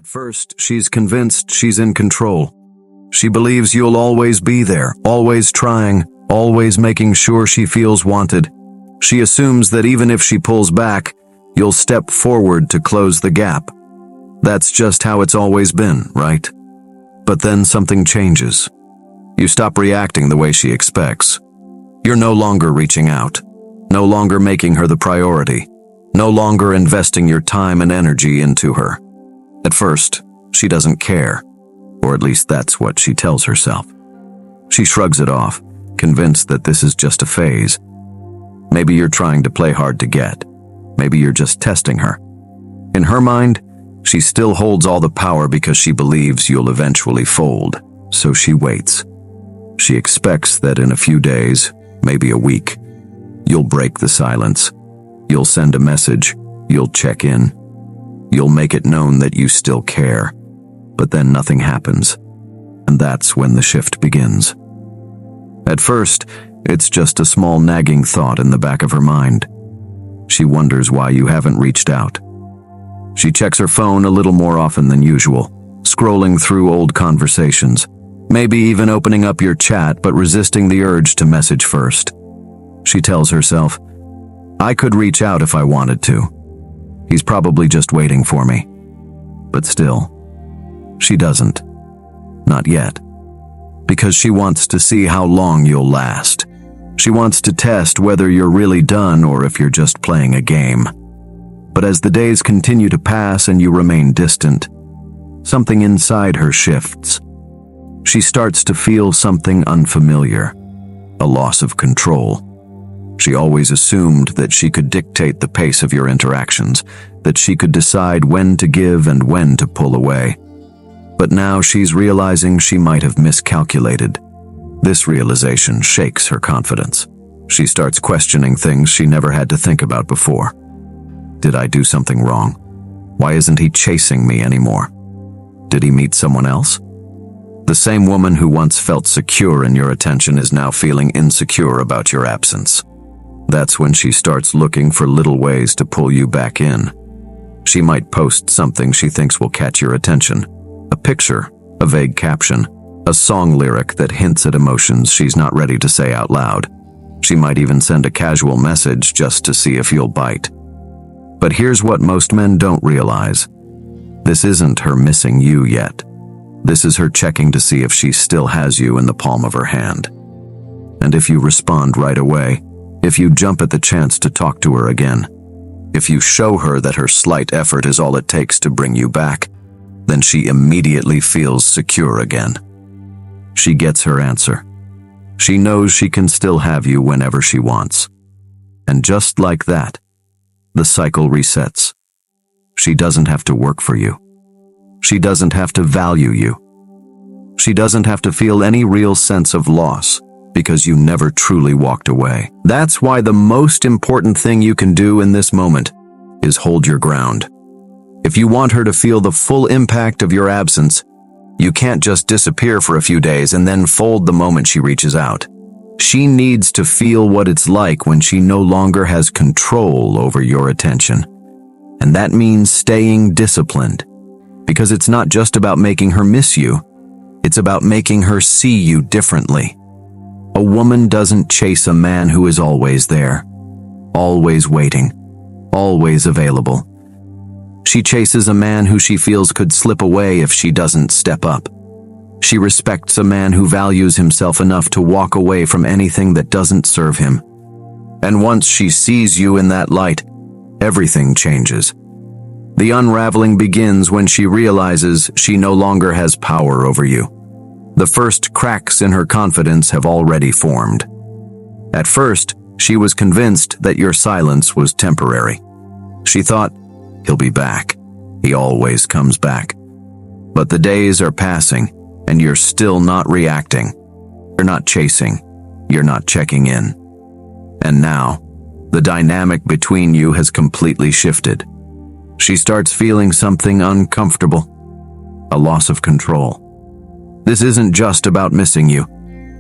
At first, she's convinced she's in control. She believes you'll always be there, always trying, always making sure she feels wanted. She assumes that even if she pulls back, you'll step forward to close the gap. That's just how it's always been, right? But then something changes. You stop reacting the way she expects. You're no longer reaching out, no longer making her the priority, no longer investing your time and energy into her. At first, she doesn't care, or at least that's what she tells herself. She shrugs it off, convinced that this is just a phase. Maybe you're trying to play hard to get. Maybe you're just testing her. In her mind, she still holds all the power because she believes you'll eventually fold, so she waits. She expects that in a few days, maybe a week, you'll break the silence. You'll send a message. You'll check in. You'll make it known that you still care. But then nothing happens. And that's when the shift begins. At first, it's just a small nagging thought in the back of her mind. She wonders why you haven't reached out. She checks her phone a little more often than usual, scrolling through old conversations, maybe even opening up your chat but resisting the urge to message first. She tells herself, I could reach out if I wanted to. He's probably just waiting for me. But still, she doesn't. Not yet. Because she wants to see how long you'll last. She wants to test whether you're really done or if you're just playing a game. But as the days continue to pass and you remain distant, something inside her shifts. She starts to feel something unfamiliar, a loss of control. She always assumed that she could dictate the pace of your interactions, that she could decide when to give and when to pull away. But now she's realizing she might have miscalculated. This realization shakes her confidence. She starts questioning things she never had to think about before. Did I do something wrong? Why isn't he chasing me anymore? Did he meet someone else? The same woman who once felt secure in your attention is now feeling insecure about your absence. That's when she starts looking for little ways to pull you back in. She might post something she thinks will catch your attention. A picture, a vague caption, a song lyric that hints at emotions she's not ready to say out loud. She might even send a casual message just to see if you'll bite. But here's what most men don't realize. This isn't her missing you yet. This is her checking to see if she still has you in the palm of her hand. And if you respond right away, if you jump at the chance to talk to her again, if you show her that her slight effort is all it takes to bring you back, then she immediately feels secure again. She gets her answer. She knows she can still have you whenever she wants. And just like that, the cycle resets. She doesn't have to work for you. She doesn't have to value you. She doesn't have to feel any real sense of loss because you never truly walked away. That's why the most important thing you can do in this moment is hold your ground. If you want her to feel the full impact of your absence, you can't just disappear for a few days and then fold the moment she reaches out. She needs to feel what it's like when she no longer has control over your attention. And that means staying disciplined. Because it's not just about making her miss you, it's about making her see you differently. A woman doesn't chase a man who is always there, always waiting, always available. She chases a man who she feels could slip away if she doesn't step up. She respects a man who values himself enough to walk away from anything that doesn't serve him. And once she sees you in that light, everything changes. The unraveling begins when she realizes she no longer has power over you. The first cracks in her confidence have already formed. At first, she was convinced that your silence was temporary. She thought, he'll be back. He always comes back. But the days are passing, and you're still not reacting. You're not chasing. You're not checking in. And now, the dynamic between you has completely shifted. She starts feeling something uncomfortable, a loss of control. This isn't just about missing you.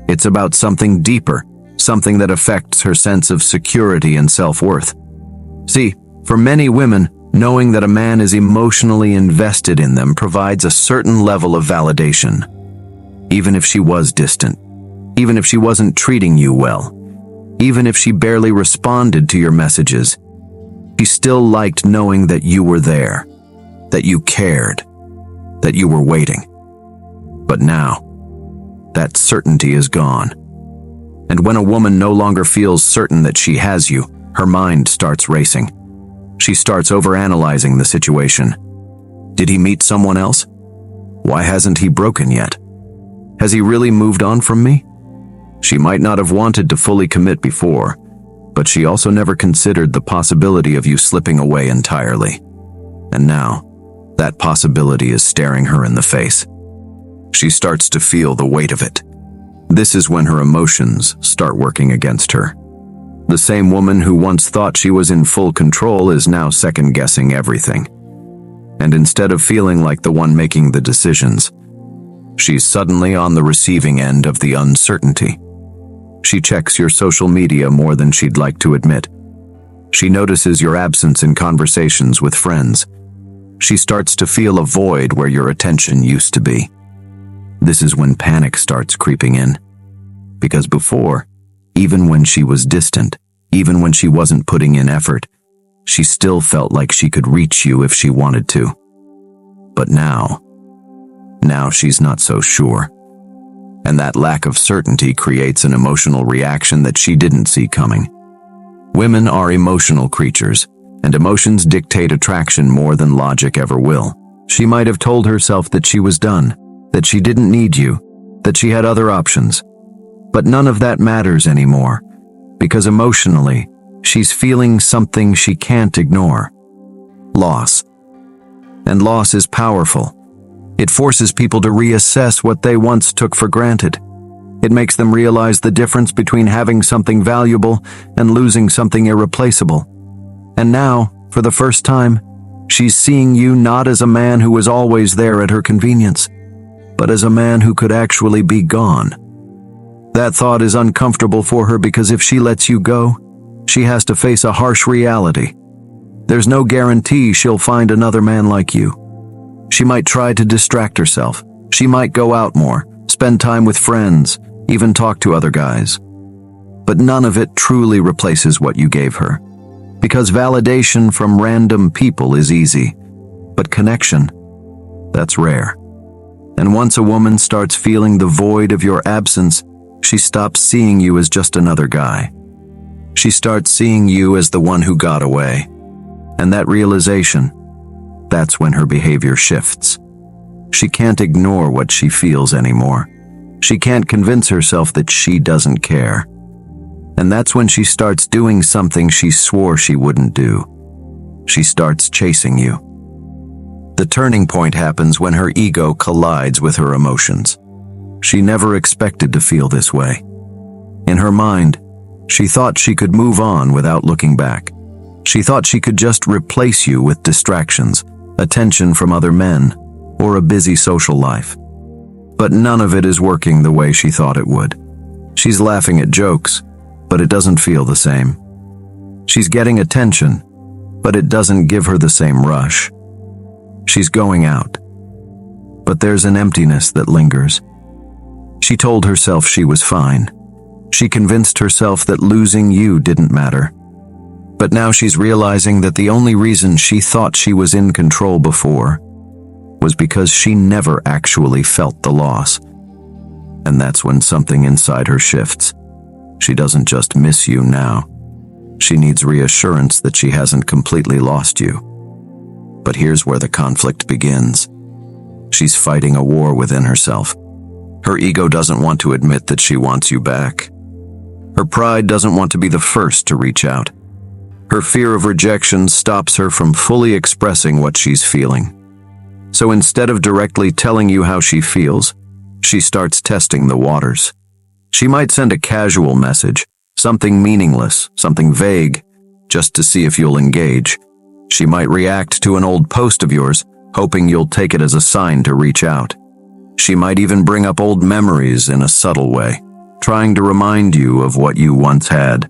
It's about something deeper, something that affects her sense of security and self-worth. See, for many women, Knowing that a man is emotionally invested in them provides a certain level of validation. Even if she was distant, even if she wasn't treating you well, even if she barely responded to your messages, she still liked knowing that you were there, that you cared, that you were waiting. But now, that certainty is gone. And when a woman no longer feels certain that she has you, her mind starts racing. She starts overanalyzing the situation. Did he meet someone else? Why hasn't he broken yet? Has he really moved on from me? She might not have wanted to fully commit before, but she also never considered the possibility of you slipping away entirely. And now, that possibility is staring her in the face. She starts to feel the weight of it. This is when her emotions start working against her. The same woman who once thought she was in full control is now second-guessing everything. And instead of feeling like the one making the decisions, she's suddenly on the receiving end of the uncertainty. She checks your social media more than she'd like to admit. She notices your absence in conversations with friends. She starts to feel a void where your attention used to be. This is when panic starts creeping in. Because before, even when she was distant, even when she wasn't putting in effort, she still felt like she could reach you if she wanted to. But now she's not so sure. And that lack of certainty creates an emotional reaction that she didn't see coming. Women are emotional creatures, and emotions dictate attraction more than logic ever will. She might have told herself that she was done, that she didn't need you, that she had other options. But none of that matters anymore, because emotionally, she's feeling something she can't ignore. Loss. And loss is powerful. It forces people to reassess what they once took for granted. It makes them realize the difference between having something valuable and losing something irreplaceable. And now, for the first time, she's seeing you not as a man who was always there at her convenience, but as a man who could actually be gone. That thought is uncomfortable for her because if she lets you go, she has to face a harsh reality. There's no guarantee she'll find another man like you. She might try to distract herself. She might go out more, spend time with friends, even talk to other guys. But none of it truly replaces what you gave her. Because validation from random people is easy, but connection, that's rare. And once a woman starts feeling the void of your absence, she stops seeing you as just another guy. She starts seeing you as the one who got away. And that realization, that's when her behavior shifts. She can't ignore what she feels anymore. She can't convince herself that she doesn't care. And that's when she starts doing something she swore she wouldn't do. She starts chasing you. The turning point happens when her ego collides with her emotions. She never expected to feel this way. In her mind, she thought she could move on without looking back. She thought she could just replace you with distractions, attention from other men, or a busy social life. But none of it is working the way she thought it would. She's laughing at jokes, but it doesn't feel the same. She's getting attention, but it doesn't give her the same rush. She's going out, but there's an emptiness that lingers. She told herself she was fine. She convinced herself that losing you didn't matter. But now she's realizing that the only reason she thought she was in control before was because she never actually felt the loss. And that's when something inside her shifts. She doesn't just miss you now. She needs reassurance that she hasn't completely lost you. But here's where the conflict begins. She's fighting a war within herself. Her ego doesn't want to admit that she wants you back. Her pride doesn't want to be the first to reach out. Her fear of rejection stops her from fully expressing what she's feeling. So instead of directly telling you how she feels, she starts testing the waters. She might send a casual message, something meaningless, something vague, just to see if you'll engage. She might react to an old post of yours, hoping you'll take it as a sign to reach out. She might even bring up old memories in a subtle way, trying to remind you of what you once had.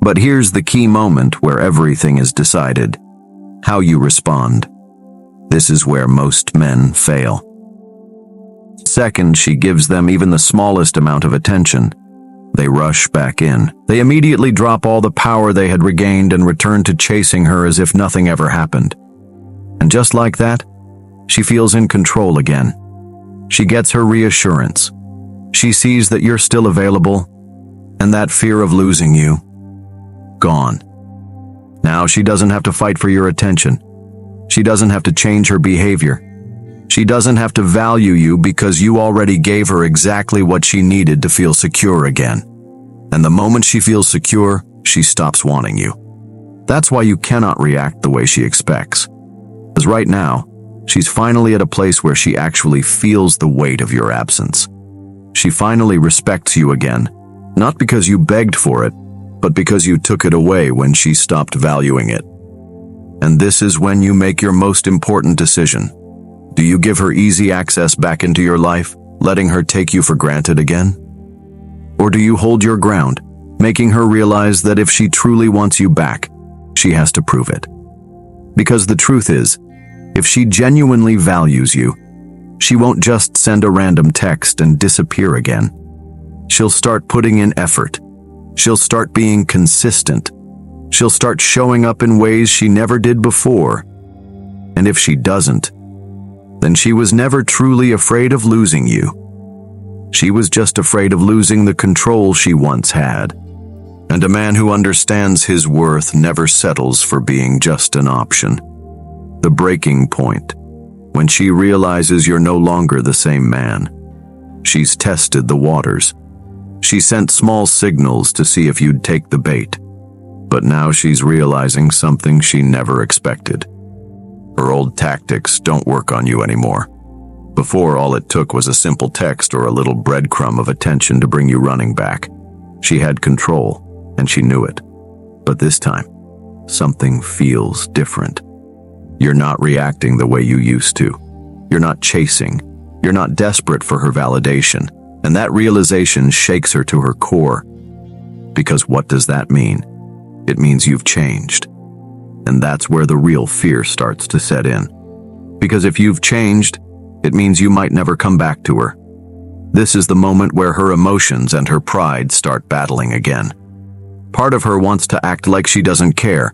But here's the key moment where everything is decided. how you respond. This is where most men fail. Second, she gives them even the smallest amount of attention. They rush back in. They immediately drop all the power they had regained and return to chasing her as if nothing ever happened. And just like that, she feels in control again. She gets her reassurance. She sees that you're still available, and that fear of losing you, gone. Now she doesn't have to fight for your attention. She doesn't have to change her behavior. She doesn't have to value you because you already gave her exactly what she needed to feel secure again. And the moment she feels secure, she stops wanting you. That's why you cannot react the way she expects. Because right now, she's finally at a place where she actually feels the weight of your absence. She finally respects you again, not because you begged for it, but because you took it away when she stopped valuing it. And this is when you make your most important decision. Do you give her easy access back into your life, letting her take you for granted again? Or do you hold your ground, making her realize that if she truly wants you back, she has to prove it? Because the truth is, if she genuinely values you, she won't just send a random text and disappear again. She'll start putting in effort. She'll start being consistent. She'll start showing up in ways she never did before. And if she doesn't, then she was never truly afraid of losing you. She was just afraid of losing the control she once had. And a man who understands his worth never settles for being just an option. The breaking point, when she realizes you're no longer the same man. She's tested the waters. She sent small signals to see if you'd take the bait. But now she's realizing something she never expected. Her old tactics don't work on you anymore. Before, all it took was a simple text or a little breadcrumb of attention to bring you running back. She had control, and she knew it. But this time, something feels different. You're not reacting the way you used to. You're not chasing. You're not desperate for her validation. And that realization shakes her to her core. Because what does that mean? It means you've changed. And that's where the real fear starts to set in. Because if you've changed, it means you might never come back to her. This is the moment where her emotions and her pride start battling again. Part of her wants to act like she doesn't care,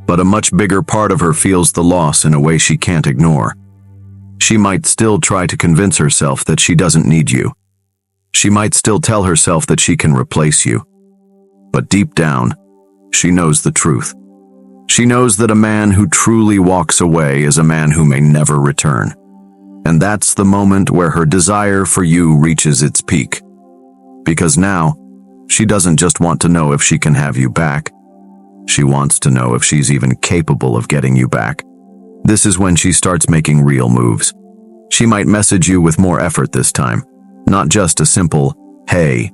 but a much bigger part of her feels the loss in a way she can't ignore. She might still try to convince herself that she doesn't need you. She might still tell herself that she can replace you. But deep down, she knows the truth. She knows that a man who truly walks away is a man who may never return. And that's the moment where her desire for you reaches its peak. Because now, she doesn't just want to know if she can have you back. She wants to know if she's even capable of getting you back. This is when she starts making real moves. She might message you with more effort this time. Not just a simple, hey,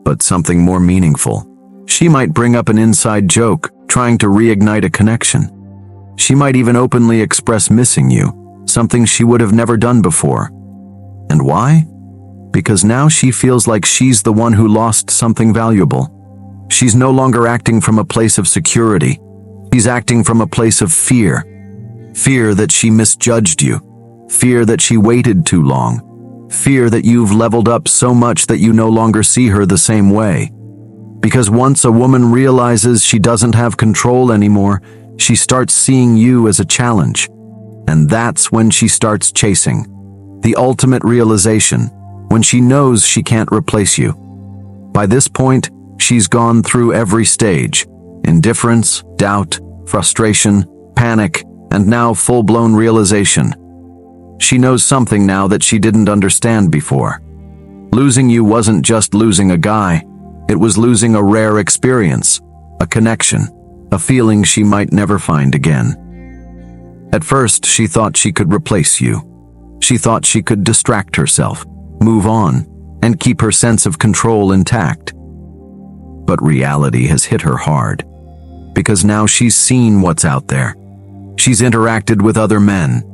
but something more meaningful. She might bring up an inside joke, trying to reignite a connection. She might even openly express missing you, something she would have never done before. And why? Because now she feels like she's the one who lost something valuable. She's no longer acting from a place of security. She's acting from a place of fear. Fear that she misjudged you. Fear that she waited too long. Fear that you've leveled up so much that you no longer see her the same way. Because once a woman realizes she doesn't have control anymore, she starts seeing you as a challenge. And that's when she starts chasing. The ultimate realization, when she knows she can't replace you. By this point, she's gone through every stage: indifference, doubt, frustration, panic, and now full-blown realization. She knows something now that she didn't understand before. Losing you wasn't just losing a guy. It was losing a rare experience, a connection, a feeling she might never find again. At first, she thought she could replace you. She thought she could distract herself, move on, and keep her sense of control intact. But reality has hit her hard, because now she's seen what's out there. She's interacted with other men.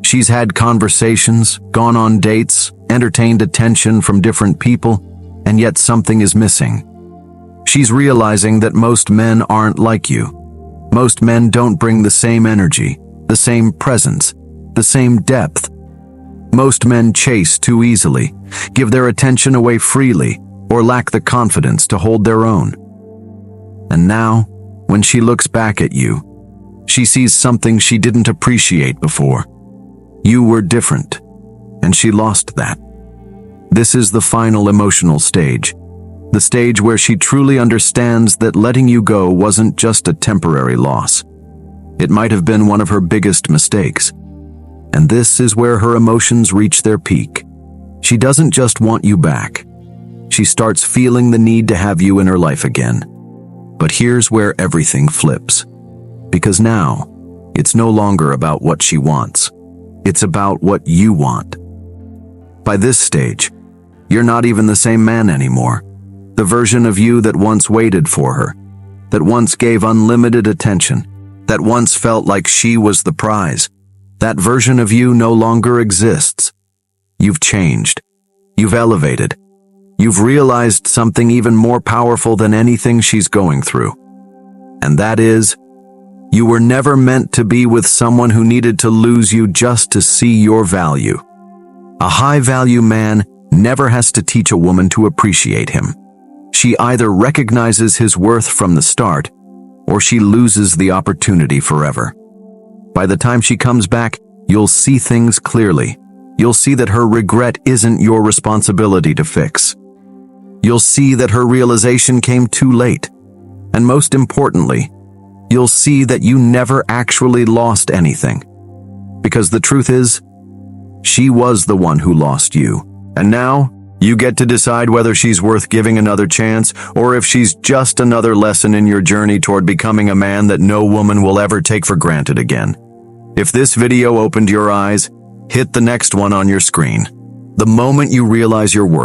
She's had conversations, gone on dates, entertained attention from different people, and yet something is missing. She's realizing that most men aren't like you. Most men don't bring the same energy, the same presence, the same depth. Most men chase too easily, give their attention away freely, or lack the confidence to hold their own. And now, when she looks back at you, she sees something she didn't appreciate before. You were different, and she lost that. This is the final emotional stage, the stage where she truly understands that letting you go wasn't just a temporary loss. It might have been one of her biggest mistakes. And this is where her emotions reach their peak. She doesn't just want you back. She starts feeling the need to have you in her life again. But here's where everything flips. Because now, it's no longer about what she wants. It's about what you want. By this stage, you're not even the same man anymore. The version of you that once waited for her, that once gave unlimited attention, that once felt like she was the prize, that version of you no longer exists. You've changed. You've elevated. You've realized something even more powerful than anything she's going through. And that is, you were never meant to be with someone who needed to lose you just to see your value. A high-value man never has to teach a woman to appreciate him. She either recognizes his worth from the start, or she loses the opportunity forever. By the time she comes back, you'll see things clearly. You'll see that her regret isn't your responsibility to fix. You'll see that her realization came too late. And most importantly, you'll see that you never actually lost anything. Because the truth is, she was the one who lost you. And now, you get to decide whether she's worth giving another chance, or if she's just another lesson in your journey toward becoming a man that no woman will ever take for granted again. If this video opened your eyes, hit the next one on your screen. The moment you realize your worth,